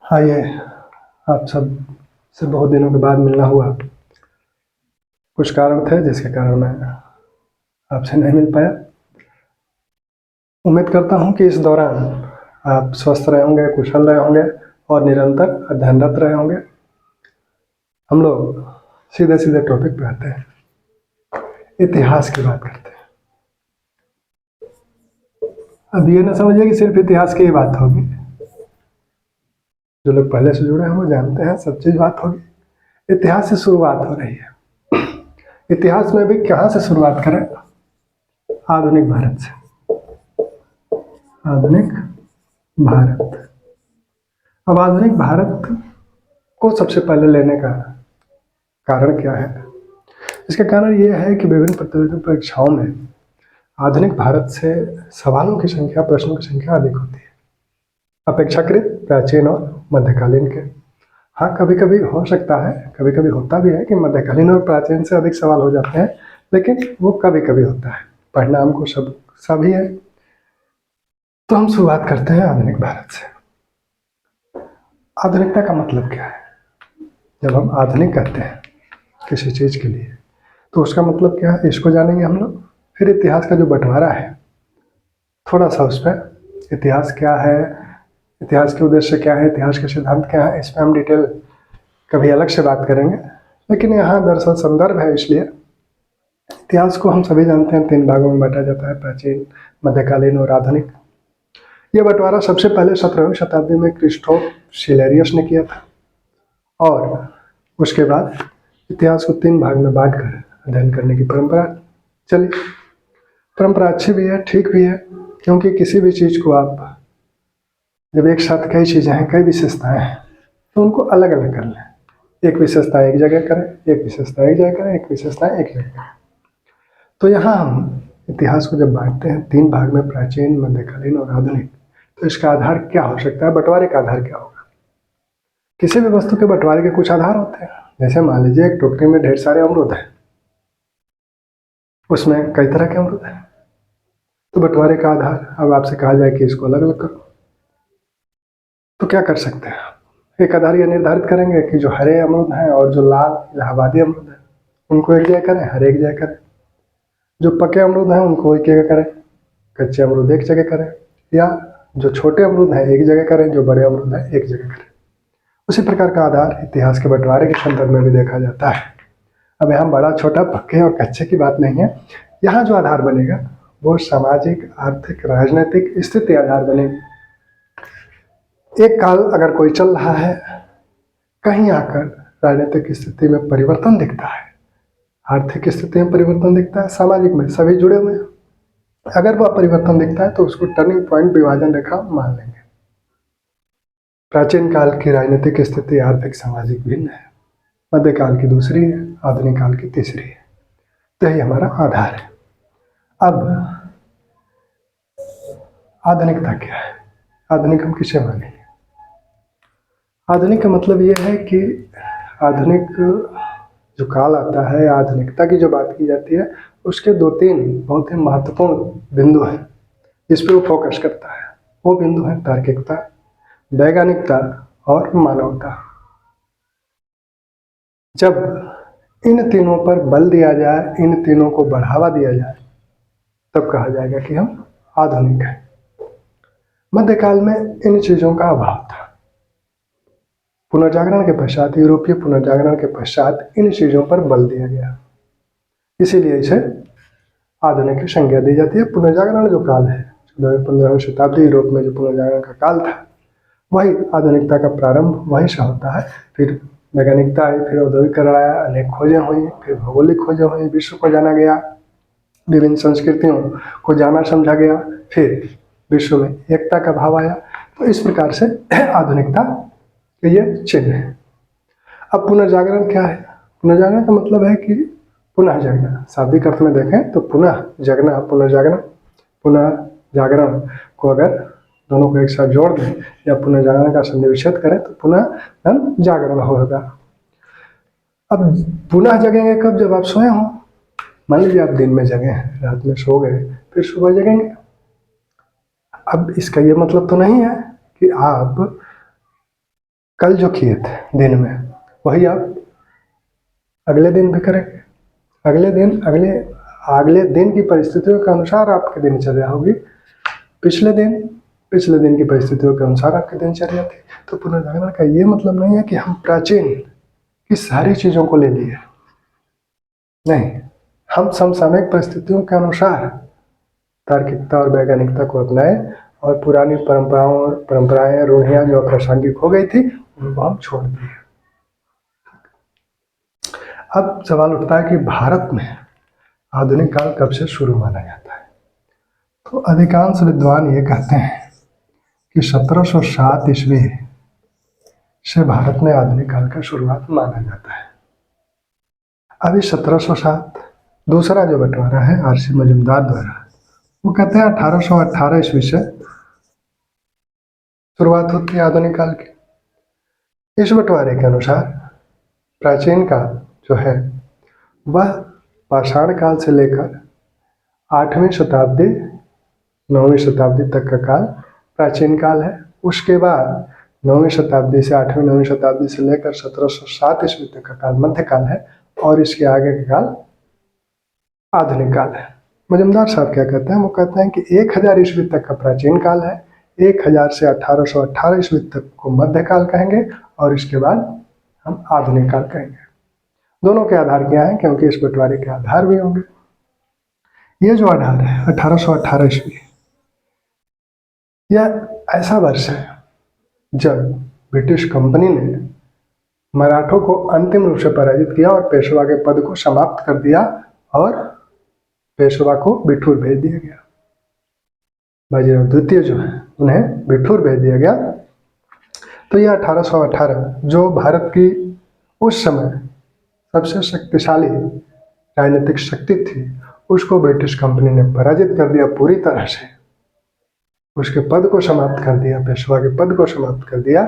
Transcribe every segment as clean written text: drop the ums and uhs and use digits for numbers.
हाँ, ये आप सब से बहुत दिनों के बाद मिलना हुआ। कुछ कारण थे जिसके कारण मैं आपसे नहीं मिल पाया। उम्मीद करता हूँ कि इस दौरान आप स्वस्थ रहे होंगे, कुशल रहे होंगे और निरंतर अध्ययनरत रहे होंगे। हम लोग सीधे सीधे टॉपिक पे आते हैं, इतिहास की बात करते हैं। अब ये ना समझिए कि सिर्फ इतिहास की ही बात होगी। जो लोग पहले से जुड़े हैं वो जानते हैं सब चीज़ बात होगी। इतिहास से शुरुआत हो रही है। इतिहास में भी कहाँ से शुरुआत करें? आधुनिक भारत से। आधुनिक भारत। अब आधुनिक भारत को सबसे पहले लेने का कारण क्या है? इसका कारण यह है कि विभिन्न प्रतियोगी परीक्षाओं में आधुनिक भारत से सवालों की संख्या, प्रश्नों की संख्या अधिक होती है अपेक्षाकृत प्राचीन और मध्यकालीन के। हाँ, कभी कभी हो सकता है, कभी कभी होता भी है कि मध्यकालीन और प्राचीन से अधिक सवाल हो जाते हैं, लेकिन वो कभी कभी होता है। पढ़ना हमको सभी है। तो हम शुरुआत करते हैं आधुनिक भारत से। आधुनिकता का मतलब क्या है? जब हम आधुनिक कहते हैं किसी चीज़ के लिए तो उसका मतलब क्या है, इसको जानेंगे हम लोग। फिर इतिहास का जो बंटवारा है, थोड़ा सा उस पर इतिहास क्या है, इतिहास के उद्देश्य क्या है, इतिहास के सिद्धांत क्या है, इस पर हम डिटेल कभी अलग से बात करेंगे। लेकिन यहाँ दरअसल संदर्भ है, इसलिए इतिहास को हम सभी जानते हैं 3 भागों में बांटा जाता है, प्राचीन, मध्यकालीन और आधुनिक। यह बंटवारा सबसे पहले 17वीं शताब्दी में क्रिस्टोफ शिलेरियस ने किया था और उसके बाद इतिहास को 3 भाग में बांटकर अध्ययन करने की परंपरा चली। परंपरा अच्छी भी है, ठीक भी है, क्योंकि किसी भी चीज़ को आप जब एक साथ कई चीज़ें हैं, कई विशेषताएं हैं, तो उनको अलग अलग कर लें। एक विशेषता एक जगह करें, एक विशेषता एक जगह करें, एक विशेषता एक जगह करें। तो यहाँ हम इतिहास को जब बांटते हैं 3 भाग में, प्राचीन, मध्यकालीन और आधुनिक, तो इसका आधार क्या हो सकता है? बंटवारे का आधार क्या होगा? किसी भी वस्तु के बंटवारे के कुछ आधार होते हैं। जैसे मान लीजिए एक टोकरी में ढेर सारे अमरूद हैं, उसमें कई तरह के अमरूद हैं, तो बंटवारे का आधार, अब आपसे कहा जाए कि इसको अलग अलग करो तो क्या कर सकते हैं? एक आधार ये निर्धारित करेंगे कि जो हरे अमरूद हैं और जो लाल इलाहाबादी अमरूद हैं उनको एक जगह करें, हरे एक जगह करें। जो पके अमरूद हैं उनको एक जगह करें, कच्चे अमरूद एक जगह करें, या जो छोटे अमरूद हैं एक जगह करें, जो बड़े अमरूद हैं एक जगह करें। उसी प्रकार का आधार इतिहास के बंटवारे के संदर्भ में भी देखा जाता है। अब यहाँ बड़ा छोटा, पक्के और कच्चे की बात नहीं है। यहाँ जो आधार बनेगा वो सामाजिक, आर्थिक, राजनीतिक स्थिति आधार बनेगी। एक काल अगर कोई चल रहा है, कहीं आकर राजनीतिक स्थिति में परिवर्तन दिखता है, आर्थिक स्थिति में परिवर्तन दिखता है, सामाजिक में सभी जुड़े हुए हैं, अगर वह परिवर्तन दिखता है तो उसको टर्निंग पॉइंट, विभाजन रेखा मान लेंगे। प्राचीन काल की राजनीतिक स्थिति आर्थिक सामाजिक भिन्न है, मध्यकाल की दूसरी है, आधुनिक काल की तीसरी है। तो यही हमारा आधार है। अब आधुनिकता क्या है? आधुनिक हम किसे मानेंगे? आधुनिक का मतलब यह है कि आधुनिक जो काल आता है, आधुनिकता की जो बात की जाती है, उसके 2-3 बहुत ही महत्वपूर्ण बिंदु हैं जिस पर वो फोकस करता है। वो बिंदु है तार्किकता, वैज्ञानिकता और मानवता। जब इन तीनों पर बल दिया जाए, इन तीनों को बढ़ावा दिया जाए, तब कहा जाएगा कि हम आधुनिक हैं। मध्यकाल में इन चीज़ों का अभाव था। पुनर्जागरण के पश्चात, यूरोपीय पुनर्जागरण के पश्चात इन चीज़ों पर बल दिया गया, इसीलिए इसे आधुनिक की संज्ञा दी जाती है। पुनर्जागरण जो काल है, 14वीं शताब्दी यूरोप में जो पुनर्जागरण का काल था, वही आधुनिकता का प्रारंभ वहीं से होता है। फिर वैज्ञानिकता आई, फिर औद्योगिकरण आया, अनेक खोजें हुई, फिर भौगोलिक खोजें हुई, विश्व को जाना गया, विभिन्न संस्कृतियों को जाना समझा गया, फिर विश्व में एकता का भाव आया। तो इस प्रकार से आधुनिकता के ये चिन्ह है। अब पुनर्जागरण क्या है? पुनर्जागरण का मतलब है कि पुनः जगना। शाब्दिक अर्थ में देखें तो पुनः जगना, पुनर्जागरण। पुनः जागरण को अगर दोनों को एक साथ जोड़ दें या पुनर्जागरण का संधि विच्छेद करें तो पुनः हम जागरण होगा। अब पुनः जगेंगे कब? जब आप सोए हों। मान लीजिए आप दिन में जगे हैं, रात में सो गए, फिर सुबह जगेंगे। अब इसका ये मतलब तो नहीं है कि आप कल जो किए थे दिन में वही आप अगले दिन भी करेंगे। अगले दिन की परिस्थितियों के अनुसार आपकी दिनचर्या होगी। पिछले दिन की परिस्थितियों के अनुसार आपकी दिनचर्या थी। तो पुनर्जागरण का ये मतलब नहीं है कि हम प्राचीन की सारी चीज़ों को ले लिए, नहीं, हम समसामयिक परिस्थितियों के अनुसार तार्किकता और वैज्ञानिकता को अपनाए और पुरानी परंपराएं रूढ़ियाँ जो अप्रासंगिक हो गई थी उनको हम छोड़ दिए। अब सवाल उठता है कि भारत में आधुनिक काल कब से शुरू माना जाता है। तो अधिकांश विद्वान ये कहते हैं कि 1707 ईस्वी से भारत में आधुनिक काल का शुरुआत माना जाता है। अभी 1707 दूसरा जो बंटवारा है आरसी मजूमदार द्वारा, वो कहते हैं 1818 ईस्वी से शुरुआत होती है आधुनिक काल की। इस बंटवारे के अनुसार प्राचीन काल जो है वह पाषाण काल से लेकर 8वीं शताब्दी 9वीं शताब्दी तक का काल प्राचीन काल है। उसके बाद 9वीं शताब्दी से 8वीं 9वीं शताब्दी से लेकर 1707 ईस्वी तक का काल मध्यकाल है और इसके आगे का काल आधुनिक काल है। मजूमदार साहब क्या कहते हैं, वो कहते हैं कि 1000 ईस्वी तक का प्राचीन काल है, 1000 से 1818 ईस्वी तक को मध्यकाल कहेंगे और इसके बाद हम आधुनिक काल कहेंगे। दोनों के आधार क्या है, क्योंकि इस बंटवारे के आधार भी होंगे। ये जो आधार है 1818 ईस्वी, यह ऐसा वर्ष है जब ब्रिटिश कंपनी ने मराठों को अंतिम रूप से पराजित किया और पेशवा के पद को समाप्त कर दिया और पेशवा को बिठूर भेज दिया गया। बाजीराव द्वितीय जो है उन्हें बिठूर भेज दिया गया। तो यह 1818 जो भारत की उस समय सबसे शक्तिशाली राजनीतिक शक्ति थी उसको ब्रिटिश कंपनी ने पराजित कर दिया पूरी तरह से, उसके पद को समाप्त कर दिया, पेशवा के पद को समाप्त कर दिया।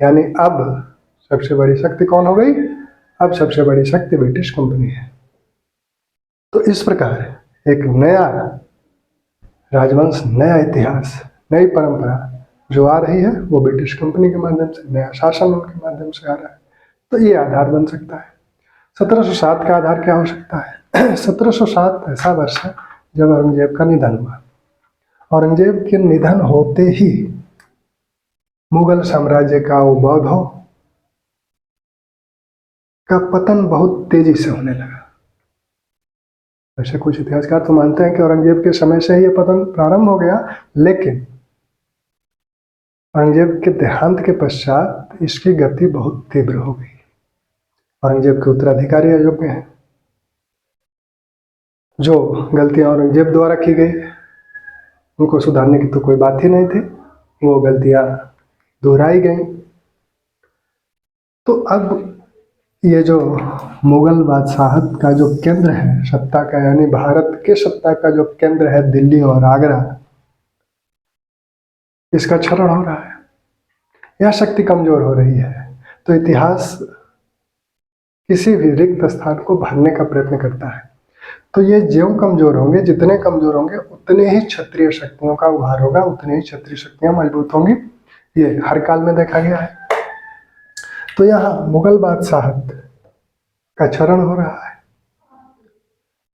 यानी अब सबसे बड़ी शक्ति कौन हो गई, अब सबसे बड़ी शक्ति ब्रिटिश कंपनी है। तो इस प्रकार एक नया राजवंश, नया इतिहास, नई परंपरा जो आ रही है वो ब्रिटिश कंपनी के माध्यम से, नया शासन उनके माध्यम से आ रहा है। तो ये आधार बन सकता है। 1707 का आधार क्या हो सकता है? 1707 ऐसा वर्ष है जब औरंगजेब का निधन हुआ। औरंगजेब के निधन होते ही मुगल साम्राज्य का बौद्धों का पतन बहुत तेजी से होने लगा। वैसे कुछ इतिहासकार तो मानते हैं कि औरंगजेब के समय से ही यह पतन प्रारंभ हो गया, लेकिन औरंगजेब के देहांत के पश्चात इसकी गति बहुत तीव्र हो गई। औरंगजेब के उत्तराधिकारी अयोग्य हैं। जो गलतियां औरंगजेब द्वारा की गई उनको सुधारने की तो कोई बात ही नहीं थी, वो गलतियां दोहराई गई। तो अब ये जो मुगल बादशाहत का जो केंद्र है सत्ता का, यानी भारत के सत्ता का जो केंद्र है दिल्ली और आगरा, इसका क्षरण हो रहा है, यह शक्ति कमजोर हो रही है। तो इतिहास किसी भी रिक्त स्थान को भरने का प्रयत्न करता है। तो ये ज्यों कमजोर होंगे, जितने कमजोर होंगे उतने ही क्षत्रिय शक्तियों का उभार होगा, उतनी ही क्षत्रिय शक्तियां मजबूत होंगी। ये हर काल में देखा गया है। तो यहाँ मुगल बादशाहत का क्षरण हो रहा है।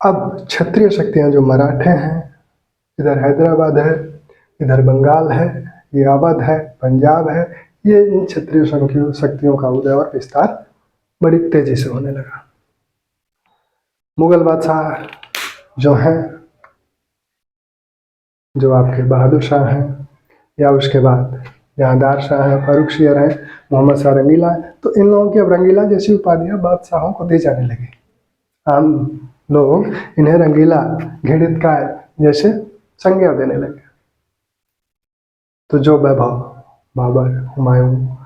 अब क्षत्रिय शक्तियां जो मराठे हैं, इधर हैदराबाद है, इधर बंगाल है, ये अवध है, पंजाब है, ये इन क्षत्रिय शक्तियों का उदय और विस्तार बड़ी तेजी से होने लगा। मुगल बादशाह जो हैं, जो आपके बहादुर शाह हैं, या उसके बाद जहांदार शाह हैं, फारूक शेर हैं, मोहम्मद शाह रंगीला है, तो इन लोगों की अब रंगीला जैसी उपाधियां बादशाहों को दी जाने लगी। आम लोग इन्हें रंगीला, घृणित काय जैसे संज्ञा देने लगे। तो जो वैभव बाबर, हुमायूं,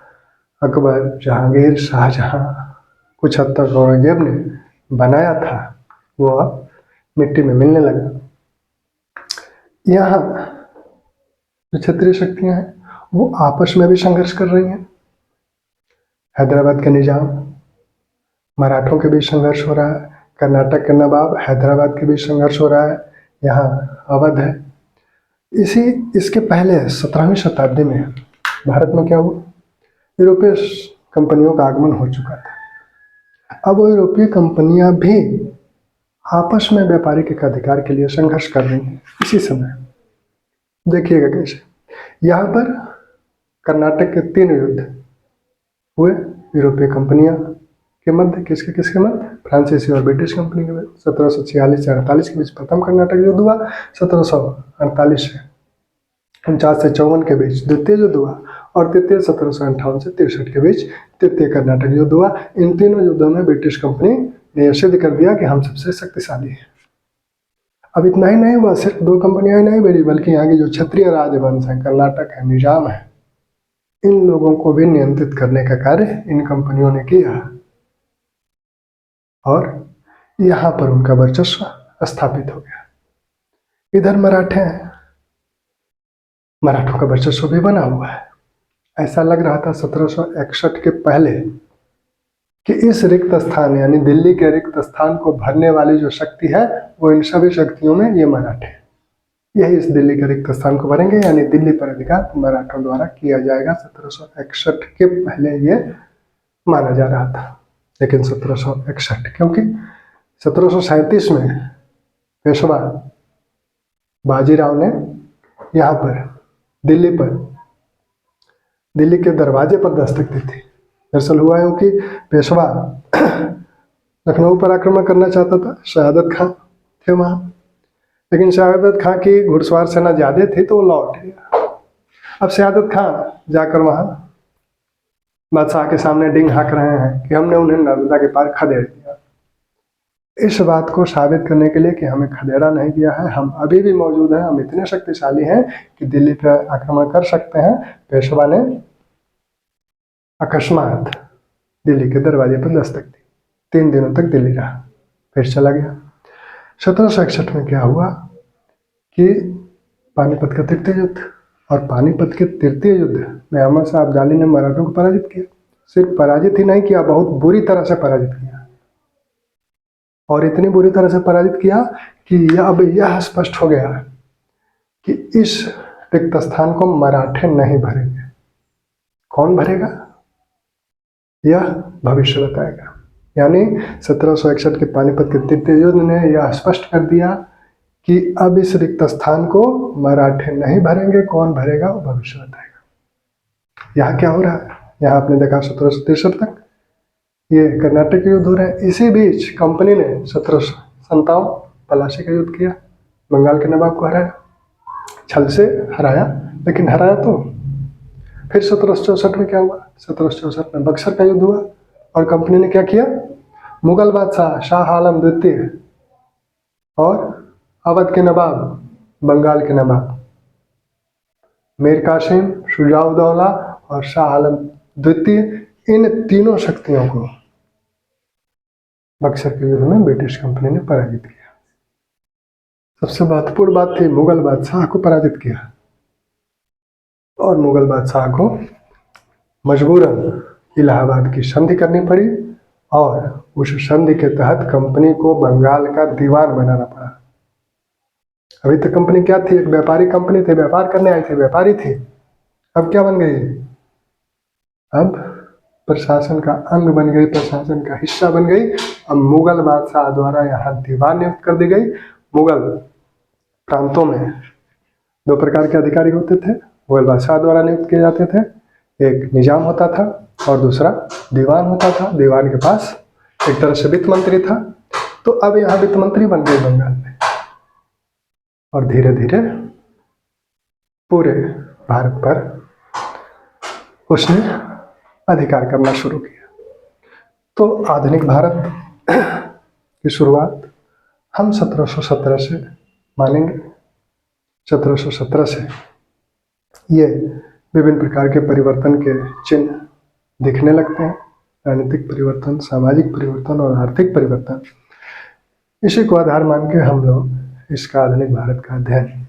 अकबर, जहांगीर, शाहजहां, कुछ हद तक औरंगजेब ने बनाया था, वो अब मिट्टी में मिलने लगा। यहाँ जो क्षत्रिय शक्तियां हैं वो आपस में भी संघर्ष कर रही हैं। हैदराबाद के निजाम, मराठों के बीच संघर्ष हो रहा है, कर्नाटक के नवाब, हैदराबाद के बीच संघर्ष हो रहा है, यहाँ अवध है। इसके पहले 17वीं शताब्दी में भारत में क्या हुआ, यूरोपीय कंपनियों का आगमन हो चुका था। अब वो यूरोपीय कंपनियां भी आपस में व्यापारिक एक अधिकार के लिए संघर्ष कर रही हैं। इसी समय देखिएगा कैसे यहाँ पर कर्नाटक के 3 युद्ध हुए यूरोपीय कंपनियां के मध्य। किसके मध्य? फ्रांसीसी और ब्रिटिश कंपनी के मध्य। 1746 से 48 के बीच प्रथम कर्नाटक युद्ध हुआ। 1748 से 49 से 54 के बीच द्वितीय युद्ध हुआ और तृतीय 1758 से 63 के बीच तृतीय कर्नाटक युद्ध हुआ। इन तीनों युद्धों में ब्रिटिश कंपनी ने यह सिद्ध कर दिया कि हम सबसे शक्तिशाली हैं। अब इतना ही नहीं हुआ, सिर्फ 2 कंपनियां ही नहीं बढ़ी, बल्कि यहाँ की जो क्षत्रिय राजवंश है, कर्नाटक है, निजाम है, इन लोगों को भी नियंत्रित करने का कार्य इन कंपनियों ने किया और यहाँ पर उनका वर्चस्व स्थापित हो गया। इधर मराठे हैं, मराठों का वर्चस्व भी बना हुआ है। ऐसा लग रहा था 1761 के पहले कि इस रिक्त स्थान यानी दिल्ली के रिक्त स्थान को भरने वाली जो शक्ति है वो इन सभी शक्तियों में ये मराठे, यही इस दिल्ली के रिक्त स्थान को भरेंगे, यानी दिल्ली पर अधिकार मराठों द्वारा किया जाएगा। 1761 के पहले ये माना जा रहा था, लेकिन 1761 क्योंकि 1737 में पेशवा बाजीराव ने यहाँ पर दिल्ली के दरवाजे पर दस्तक दी थी। दरअसल हुआ है कि पेशवा लखनऊ पर आक्रमण करना चाहता था, शहादत खां थे वहाँ, लेकिन शहादत खां की घुड़सवार सेना ज्यादा थी तो वो लौट गया। अब शहादत खां जाकर वहाँ बादशाह के सामने डिंग हाँक रहे हैं कि हमने उन्हें नर्मदा के पार खदेड़ दिया। इस बात को साबित करने के लिए कि हमें खदेड़ा नहीं दिया है, हम अभी भी मौजूद हैं, हम इतने शक्तिशाली हैं कि दिल्ली पर आक्रमण कर सकते हैं, पेशवा ने अकस्मात दिल्ली के दरवाजे पर दस्तक दी। 3 दिनों तक दिल्ली रहा, फिर चला गया। 1761 में क्या हुआ कि पानीपत का तृतीय युद्ध, और पानीपत के तृतीय युद्ध में अहमद शाह अब्दाली ने मराठों को पराजित किया। सिर्फ पराजित ही नहीं किया, बहुत बुरी तरह से पराजित किया, और इतनी बुरी तरह से पराजित किया कि अब यह स्पष्ट हो गया कि इस रिक्त स्थान को मराठे नहीं भरेंगे। कौन भरेगा यह भविष्य बताएगा। यानी 1761 के पानीपत के तृतीय युद्ध ने यह स्पष्ट कर दिया कि अब इस रिक्त स्थान को मराठे नहीं भरेंगे, कौन भरेगा वो भविष्य बताएगा। यहाँ क्या हो रहा है, यहाँ आपने देखा 1763 तक ये कर्नाटक के युद्ध हो रहे हैं। इसी बीच कंपनी ने 1757 पलासी का युद्ध किया, बंगाल के नवाब को हराया, छल से हराया, लेकिन हराया तो। फिर 1764 में क्या हुआ, 1764 में बक्सर का युद्ध हुआ और कंपनी ने क्या किया, मुगल बादशाह शाह आलम द्वितीय और अवध के नवाब, बंगाल के नवाब मीर कासिम, शुजाउद्दौला और शाह आलम द्वितीय, इन तीनों शक्तियों को बक्सर के युद्ध में ब्रिटिश कंपनी ने पराजित किया। सबसे महत्वपूर्ण बात थी, मुगल बादशाह को पराजित किया, और मुगल बादशाह को मजबूरन इलाहाबाद की संधि करनी पड़ी, और उस संधि के तहत कंपनी को बंगाल का दीवान बनाना पड़ा। अभी तक कंपनी क्या थी, एक व्यापारी कंपनी थी, व्यापार करने आई थी, व्यापारी थी। अब क्या बन गई, अब प्रशासन का अंग बन गई, प्रशासन का हिस्सा बन गई। अब मुगल बादशाह द्वारा यहाँ दीवान नियुक्त कर दी गई। मुगल प्रांतों में 2 प्रकार के अधिकारी होते थे, मुगल बादशाह द्वारा नियुक्त किए जाते थे। एक निजाम होता था और दूसरा दीवान होता था। दीवान के पास एक तरह से वित्त मंत्री था। तो अब यहाँ वित्त मंत्री बन गए बंगाल में, और धीरे धीरे पूरे भारत पर उसने अधिकार करना शुरू किया। तो आधुनिक भारत की शुरुआत हम 1717 से मानेंगे। 1717 से ये विभिन्न प्रकार के परिवर्तन के चिन्ह दिखने लगते हैं, राजनीतिक परिवर्तन, सामाजिक परिवर्तन और आर्थिक परिवर्तन। इसी को आधार मान के हम लोग इसका आधुनिक भारत का अध्ययन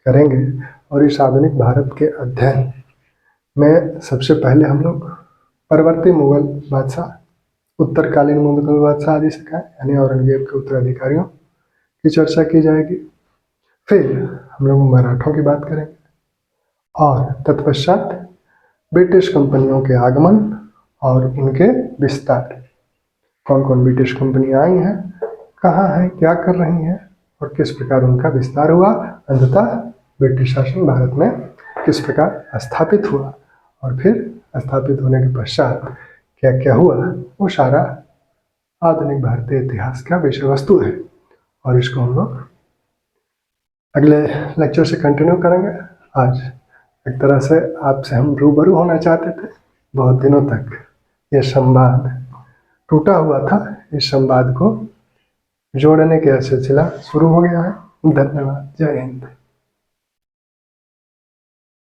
करेंगे। और इस आधुनिक भारत के अध्ययन में सबसे पहले हम लोग परवर्ती मुगल बादशाह, उत्तरकालीन मुगल बादशाह आदि से कहें, यानी औरंगजेब के उत्तराधिकारियों की चर्चा की जाएगी। फिर हम लोग मराठों की बात करेंगे, और तत्पश्चात ब्रिटिश कंपनियों के आगमन और उनके विस्तार। कौन कौन ब्रिटिश कंपनियां आई हैं, कहाँ हैं, क्या कर रही हैं और किस प्रकार उनका विस्तार हुआ, अंततः ब्रिटिश शासन भारत में किस प्रकार स्थापित हुआ और फिर स्थापित होने के पश्चात क्या क्या हुआ, वो सारा आधुनिक भारतीय इतिहास का विषय वस्तु है। और इसको हम लोग अगले लेक्चर से कंटिन्यू करेंगे। आज एक तरह से आपसे हम रूबरू होना चाहते थे, बहुत दिनों तक ये संवाद टूटा हुआ था, इस संवाद को जोड़ने का सिलसिला शुरू हो गया है। धन्यवाद, जय हिंद।